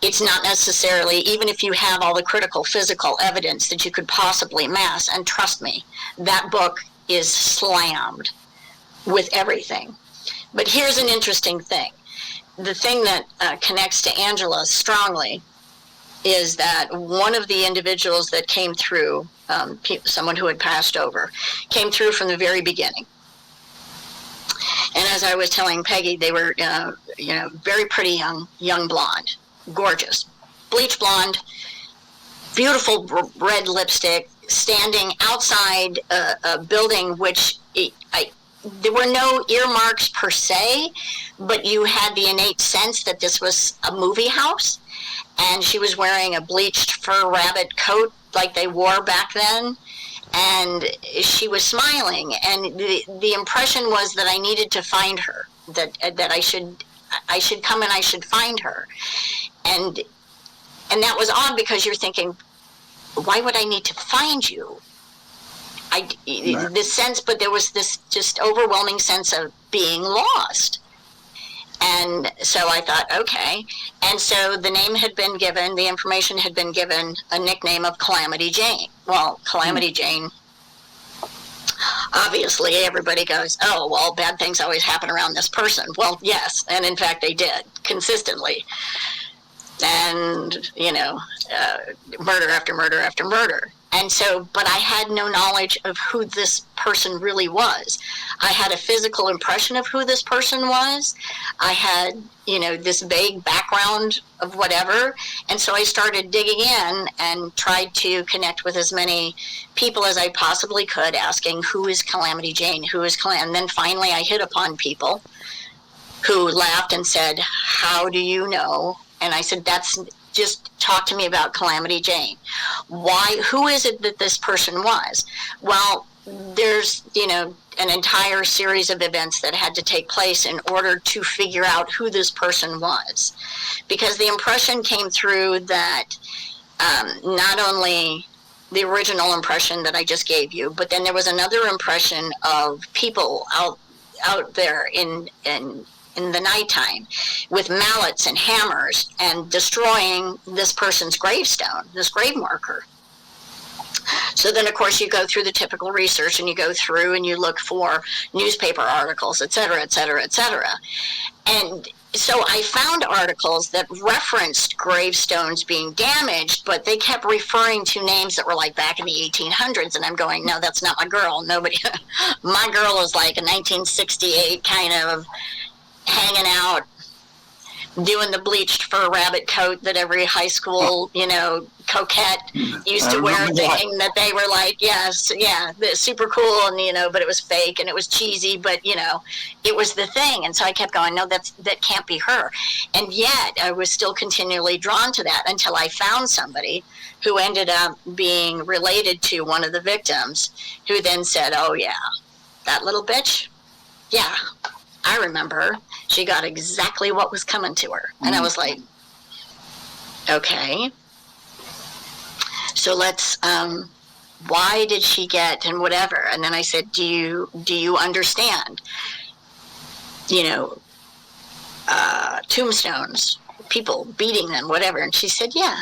D: it's not necessarily, even if you have all the critical physical evidence that you could possibly amass, and trust me, that book is slammed with everything. But here's an interesting thing. The thing that connects to Angela strongly is that one of the individuals that came through, someone who had passed over, came through from the very beginning. And as I was telling Peggy, they were, very pretty young blonde, gorgeous, bleach blonde, beautiful red lipstick, standing outside a building which there were no earmarks per se, but you had the innate sense that this was a movie house. And she was wearing a bleached fur rabbit coat like they wore back then. And she was smiling. And the impression was that I needed to find her, that I should come and I should find her. And that was odd, because you're thinking, why would I need to find you? This sense, but there was this just overwhelming sense of being lost. And so I thought, okay. And so the name had been given, the information had been given a nickname of Calamity Jane. Well, Calamity Jane, obviously everybody goes, oh, well, bad things always happen around this person. Well, yes, and in fact they did, consistently. And, murder after murder after murder. And so, but I had no knowledge of who this person really was. I had a physical impression of who this person was. I had, this vague background of whatever. And so I started digging in and tried to connect with as many people as I possibly could, asking, who is Calamity Jane? Who is Calamity? And then finally I hit upon people who laughed and said, how do you know? And I said, just talk to me about Calamity Jane. Why, who is it that this person was? Well, there's, an entire series of events that had to take place in order to figure out who this person was. Because the impression came through that not only the original impression that I just gave you, but then there was another impression of people out there in the nighttime with mallets and hammers and destroying this person's gravestone, this grave marker. So then, of course, you go through the typical research, and you go through and you look for newspaper articles, et cetera, et cetera, et cetera. And so I found articles that referenced gravestones being damaged, but they kept referring to names that were like back in the 1800s. And I'm going, no, that's not my girl. Nobody, my girl is like a 1968 kind of hanging out, doing the bleached fur rabbit coat that every high school, coquette used to wear, thinking that they were like, super cool, and, but it was fake and it was cheesy, but, it was the thing. And so I kept going, no, that can't be her. And yet I was still continually drawn to that until I found somebody who ended up being related to one of the victims, who then said, oh, yeah, that little bitch, yeah, I remember her. She got exactly what was coming to her. And I was like, okay. So let's, why did she get, and whatever. And then I said, do you understand, tombstones, people beating them, whatever. And she said, yeah.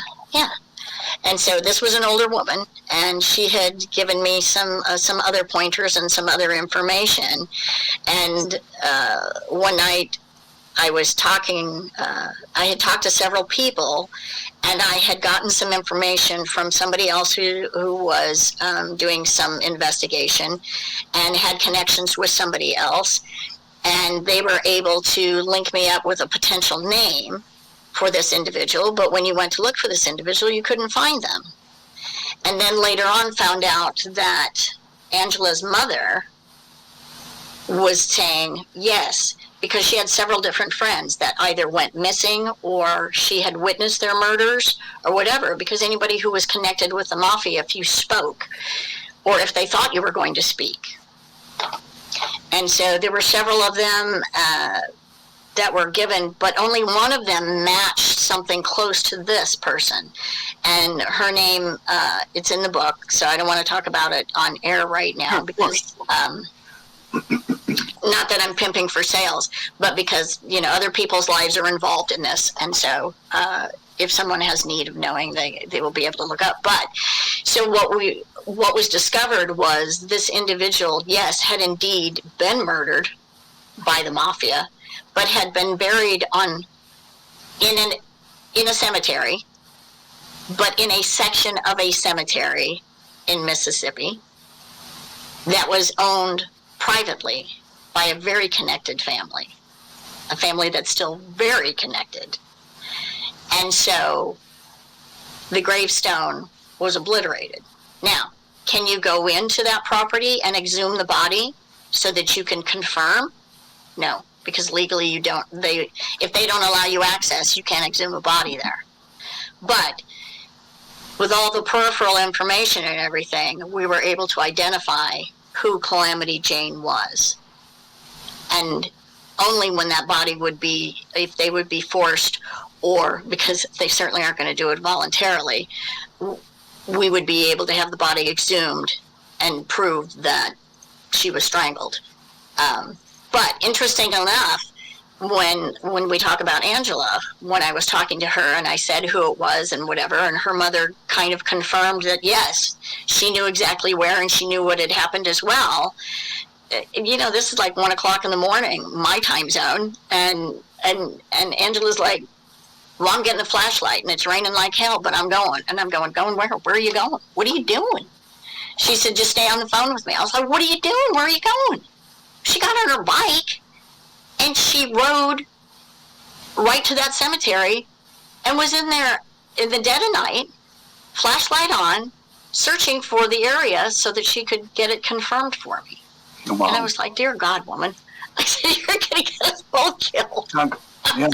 D: And so this was an older woman, and she had given me some other pointers and some other information. And one night I was talking, I had talked to several people, and I had gotten some information from somebody else who was doing some investigation and had connections with somebody else. And they were able to link me up with a potential name for this individual, but when you went to look for this individual, you couldn't find them. And then later on found out that Angela's mother was saying yes, because she had several different friends that either went missing or she had witnessed their murders or whatever, because anybody who was connected with the mafia, if you spoke or if they thought you were going to speak. And so there were several of them that were given, but only one of them matched something close to this person. And her name, it's in the book, so I don't want to talk about it on air right now, because not that I'm pimping for sales, but because, other people's lives are involved in this. And so if someone has need of knowing, they will be able to look up. But so what was discovered was this individual, yes, had indeed been murdered by the mafia, but had been buried in a cemetery but in a section of a cemetery in Mississippi that was owned privately by a very connected family, a family that's still very connected. And so the gravestone was obliterated. Now, can you go into that property and exhume the body so that you can confirm? No, because legally you don't. If they don't allow you access, you can't exhume a body there. But with all the peripheral information and everything, we were able to identify who Calamity Jane was. And only when that body would be, if they would be forced, or because they certainly aren't going to do it voluntarily, we would be able to have the body exhumed and prove that she was strangled. But interesting enough, when we talk about Angela, when I was talking to her and I said who it was and whatever, and her mother kind of confirmed that yes, she knew exactly where and she knew what had happened as well. You know, this is like 1 o'clock in the morning, my time zone, and Angela's like, well, I'm getting the flashlight and it's raining like hell, but I'm going. And I'm going where? Where are you going? What are you doing? She said, just stay on the phone with me. I was like, what are you doing? Where are you going? She got on her bike and she rode right to that cemetery and was in there in the dead of night, flashlight on, searching for the area so that she could get it confirmed for me.
B: Wow.
D: And I was like, dear God, woman. I said, you're going to get us both killed.
B: Yeah.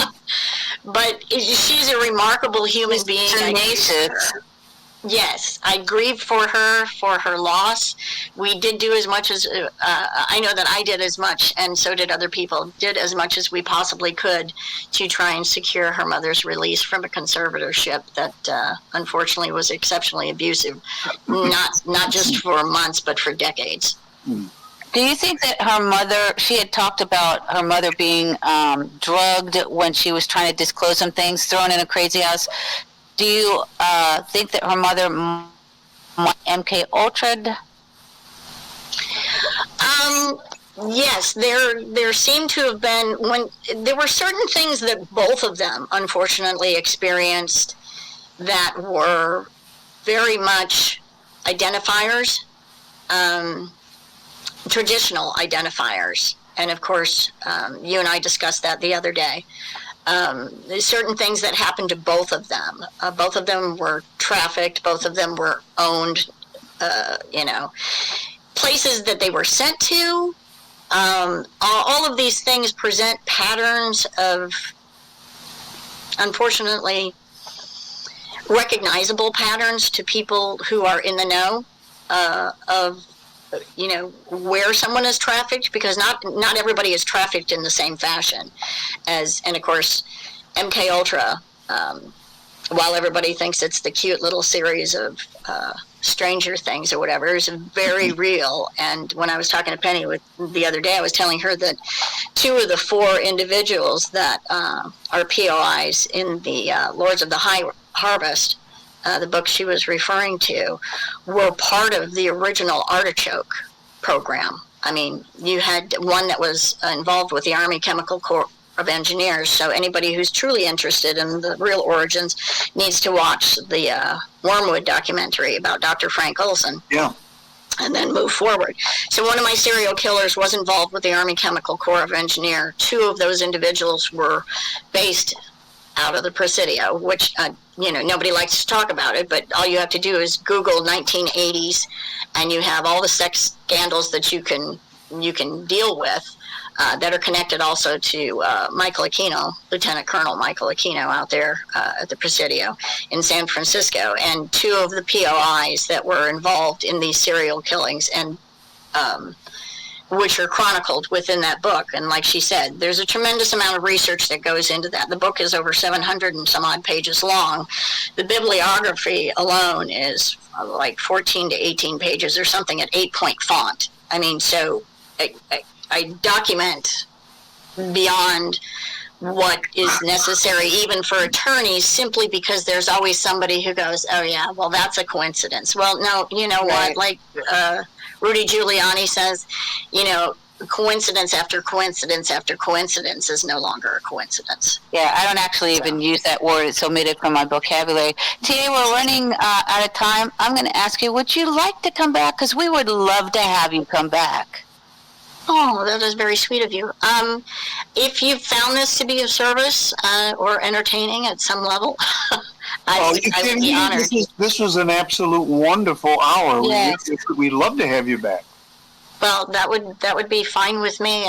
D: But she's a remarkable human being. Yes, I grieve for her loss. We did do as much as, I know that I did as much, and so did other people, did as much as we possibly could to try and secure her mother's release from a conservatorship that unfortunately was exceptionally abusive, not just for months, but for decades.
C: Do you think that her mother, she had talked about her mother being drugged when she was trying to disclose some things, thrown in a crazy house? Do you think that her mother MK Ultra'd?
D: Yes, there seemed to have been, when there were certain things that both of them unfortunately experienced that were very much identifiers, traditional identifiers. And of course, you and I discussed that the other day. There's certain things that happened to both of them. Both of them were trafficked. Both of them were owned, places that they were sent to. All of these things present patterns of, unfortunately, recognizable patterns to people who are in the know of, where someone is trafficked, because not everybody is trafficked in the same fashion and of course, MK Ultra, while everybody thinks it's the cute little series of Stranger Things or whatever, is very real. And when I was talking to Penny the other day, I was telling her that 2 of the 4 individuals that are POIs in the Lords of the High Harvest, the book she was referring to, were part of the original Artichoke program. I mean, you had one that was involved with the Army Chemical Corps of Engineers, so anybody who's truly interested in the real origins needs to watch the Wormwood documentary about Dr. Frank Olson.
B: Yeah.
D: And then move forward. So one of my serial killers was involved with the Army Chemical Corps of Engineers. 2 of those individuals were based out of the Presidio, which, nobody likes to talk about it, but all you have to do is Google 1980s, and you have all the sex scandals that you can deal with that are connected also to Michael Aquino, Lieutenant Colonel Michael Aquino out there at the Presidio in San Francisco, and 2 of the POIs that were involved in these serial killings, and which are chronicled within that book. And like she said, there's a tremendous amount of research that goes into that. The book is over 700 and some odd pages long. The bibliography alone is like 14 to 18 pages or something at 8-point font. I mean, so I document beyond what is necessary even for attorneys, simply because there's always somebody who goes, oh yeah, well, that's a coincidence. Well, no, you know what, like Rudy Giuliani says, coincidence after coincidence after coincidence is no longer a coincidence.
C: Yeah, I don't actually even use that word. It's omitted from my vocabulary. TA, we're running out of time. I'm going to ask you, would you like to come back? Because we would love to have you come back.
D: Oh, that is very sweet of you. If you found this to be of service or entertaining at some level, I would be honored.
B: This was an absolute wonderful hour.
C: Yes.
B: We'd love to have you back.
D: Well, that would be fine with me.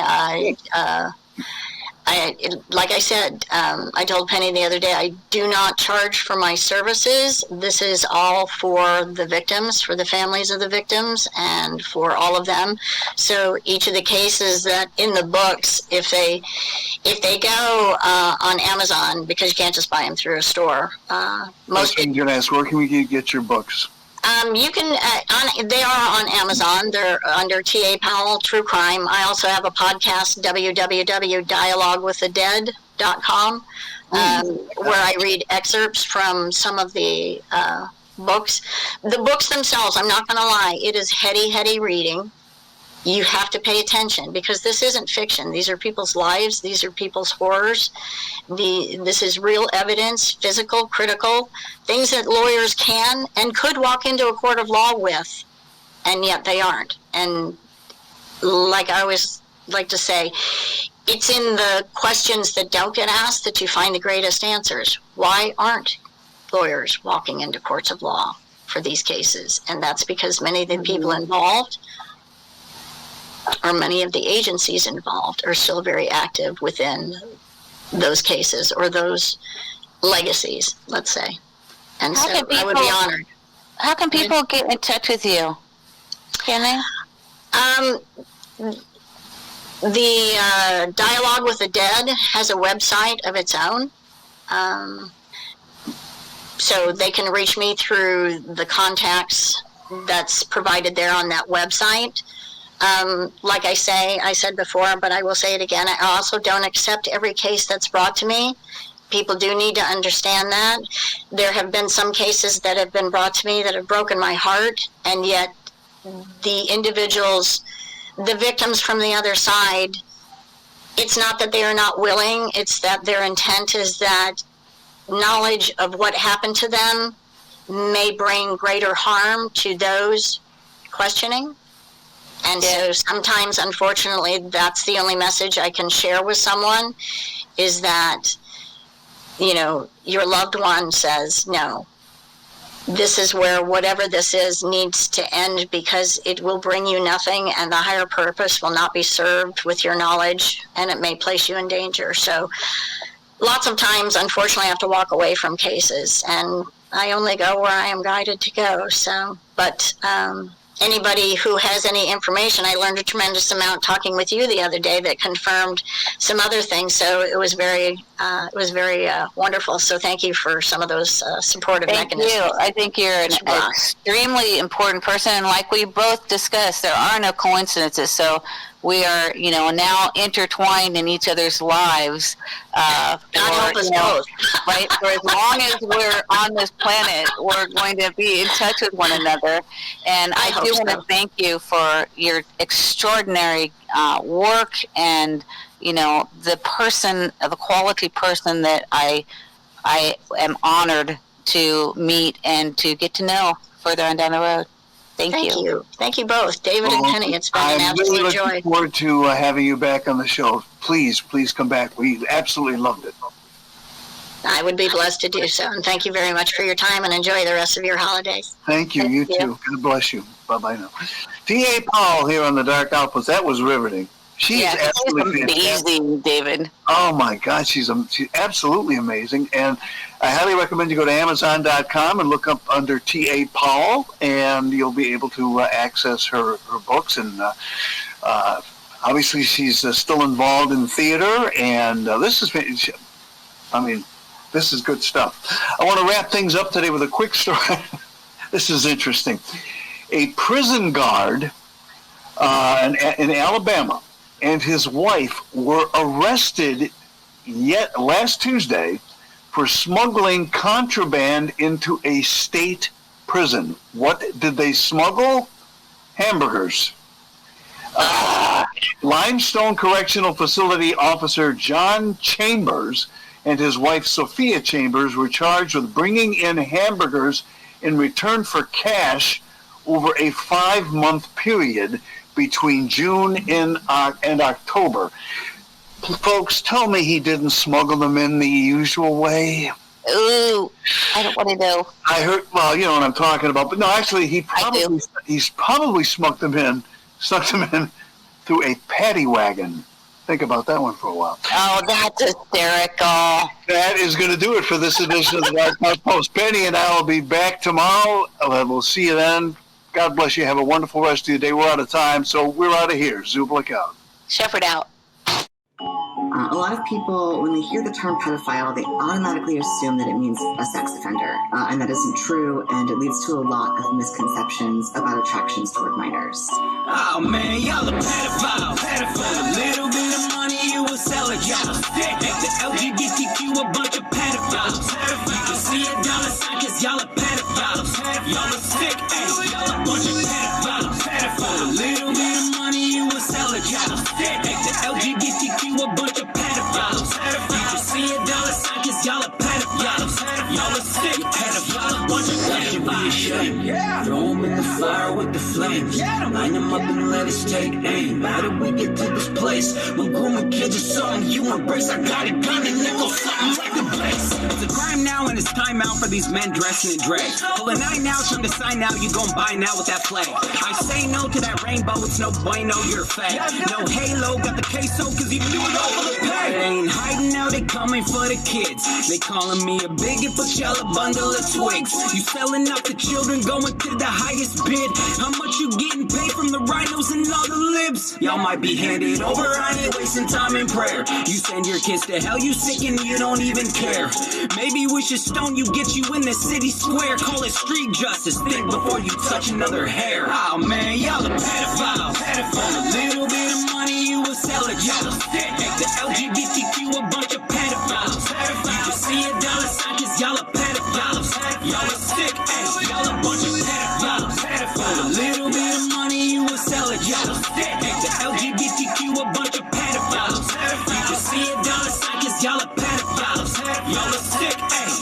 D: Like I said, I told Penny the other day, I do not charge for my services. This is all for the victims, for the families of the victims, and for all of them. So each of the cases that in the books, if they go on Amazon, because you can't just buy them through a store.
B: Most people can ask, where can we get your books?
D: You can, they are on Amazon. They're under T.A. Powell, True Crime. I also have a podcast, www.dialoguewiththedead.com, where I read excerpts from some of the books. The books themselves, I'm not going to lie, it is heady reading. You have to pay attention because this isn't fiction. These are people's lives. These are people's horrors. This is real evidence, physical, critical, things that lawyers can and could walk into a court of law with, and yet they aren't. And like I always like to say, it's in the questions that don't get asked that you find the greatest answers. Why aren't lawyers walking into courts of law for these cases? And that's because many of the people involved, or many of the agencies involved, are still very active within those cases or those legacies, let's say. And so I would be honored.
C: How can people get in touch with you? Can they?
D: The Dialogue with the Dead has a website of its own. So they can reach me through the contacts that's provided there on that website. Like I said before, but I will say it again, I also don't accept every case that's brought to me. People do need to understand that. There have been some cases that have been brought to me that have broken my heart, and yet the individuals, the victims from the other side, it's not that they are not willing, it's that their intent is that knowledge of what happened to them may bring greater harm to those questioning. And so sometimes, unfortunately, that's the only message I can share with someone, is that, you know, your loved one says, no, this is where whatever this is needs to end, because it will bring you nothing and the higher purpose will not be served with your knowledge, and it may place you in danger. So lots of times, unfortunately, I have to walk away from cases, and I only go where I am guided to go. So, but anybody who has any information, I learned a tremendous amount talking with you the other day that confirmed some other things. So it was very wonderful. So thank you for some of those supportive mechanisms.
C: Thank you. I think you're an extremely important person. And like we both discussed, there are no coincidences. So we are, you know, now intertwined in each other's lives.
D: God help us both.
C: Right? For as long as we're on this planet, we're going to be in touch with one another. And I do want to thank you for your extraordinary work, and, you know, the quality person that I am honored to meet and to get to know further on down the road. Thank you. Thank you both, David and Penny. It's been an absolute joy.
B: I'm really looking forward to having you back on the show. Please come back. We absolutely loved it.
D: I would be blessed to do so. And thank you very much for your time, and enjoy the rest of your holidays.
B: Thank you. You too. God bless you. Bye-bye now. T.A. Powell here on the Dark Outpost. That was riveting. She's absolutely
C: amazing, David.
B: Oh my God, she's absolutely amazing, and I highly recommend you go to Amazon.com and look up under T.A. Powell, and you'll be able to access her books. And obviously, she's still involved in theater, and this is good stuff. I want to wrap things up today with a quick story. This is interesting. A prison guard in Alabama and his wife were arrested last Tuesday for smuggling contraband into a state prison. What did they smuggle? Hamburgers. Limestone Correctional Facility Officer John Chambers and his wife Sophia Chambers were charged with bringing in hamburgers in return for cash over a 5-month period between June and October. Folks, tell me he didn't smuggle them in the usual way.
C: Ooh, I don't want to know.
B: I heard, well, you know what I'm talking about, but no, actually, he's probably snuck them in through a paddy wagon. Think about that one for a while.
C: Oh, that's hysterical.
B: That is going to do it for this edition of the Dark Post. Penny and I will be back tomorrow. We'll see you then. God bless you. Have a wonderful rest of your day. We're out of time, so we're out of here. Zublik out.
C: Shepherd out.
E: A lot of people, when they hear the term pedophile, they automatically assume that it means a sex offender, and that isn't true, and it leads to a lot of misconceptions about attractions toward minors.
F: Oh man, y'all a pedophile. A little bit of money, you will sell it, y'all. Make the LGBTQ a bunch of pedophiles. You can see a dollar sign, cause y'all are pedophiles. Y'all are sick, y'all a bunch of pedophiles. A little bit of money, you will sell it, y'all. Make the LGBTQ a bunch of pedophiles. You can see a dollar sign, cause y'all are pedophiles. Y'all are sick, pedophiles, a bunch of pedophiles. Throw them in the fire with the flames. Line them up and let us take aim. How did we get to this place? When grooming kids or something you embrace, I got a gun and nickel something like the place. It's a crime now and it's time out for these men dressing in drag. Pull a 9 now, time to sign now, you gon' buy now with that flag. I say no to that rainbow, it's no bueno, you're fat. No halo, got the queso, cause you do it all for the pay. They ain't hiding now, they coming for the kids. They calling me a bigot, but y'all a bundle of twigs. You selling out the children, going to the highest bid. How much you getting paid from the rhinos and all the libs? Y'all might be handed over, I ain't wasting time in prayer. You send your kids to hell, you sick and you don't even care. Maybe we should stone you, get you in the city square. Call it street justice, think before you touch another hair. Oh man, y'all a pedophile. A little bit of money, you will sell it, y'all. Make the LGBTQ a bunch of pedophiles. You can see a dollar sign, cause y'all are pedophiles. Y'all are sick, y'all a bunch of pedophiles. A little bit of money, you will sell it, y'all. Make the LGBTQ a bunch of pedophiles. You can see a dollar sign, cause y'all are pedophiles. Y'all are sick,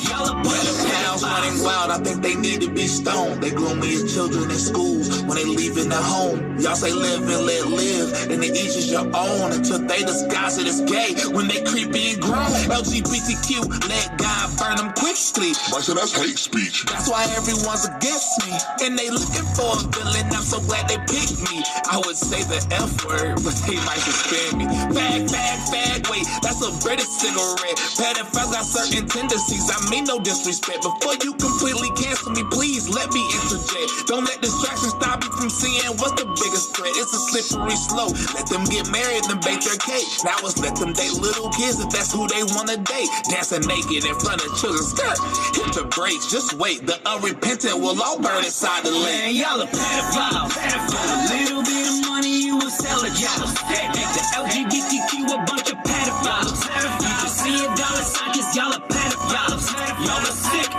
F: y'all a bunch of pedophiles.
G: Running wild, I think they need to be stoned. They groom me as children in schools when they leaving their home. Y'all say live and let live, and the each is your own until they disguise it as gay when they creepy and grown. LGBTQ, let God burn them quickly.
H: I said that's hate speech.
G: That's why everyone's against me, and they looking for a villain. I'm so glad they picked me. I would say the F word, but they might suspend me. Fag, wait, that's a British cigarette. Pedophiles got certain tendencies, I mean no disrespect. Before you completely cancel me, please let me interject. Don't let distractions stop you from seeing what's the biggest threat. It's a slippery slope. Let them get married and bake their cake. Now it's let them date little kids if that's who they wanna date. Dancing naked in front of children's skirt. Hit the brakes, just wait. The unrepentant will all burn inside the lake.
F: Man, y'all a pedophile. A little bit of money, you will sell it, y'all. Make the LGBTQ a bunch of pedophiles. You can see a dollar sign, cause y'all are pedophiles. Y'all are sick,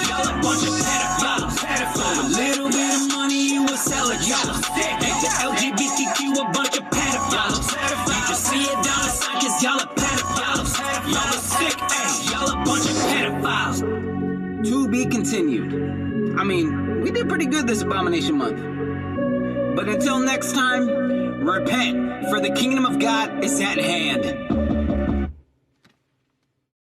F: y'all a bunch of pedophiles. A little bit of money, you will sell it, y'all. Make the LGBTQ a bunch of pedophiles. You can see a dollar sign, cause y'all are pedophiles. Y'all are sick, y'all a bunch of pedophiles. To be continued. I mean, we did pretty good this Abomination Month. But until next time, repent, for the kingdom of God is at hand.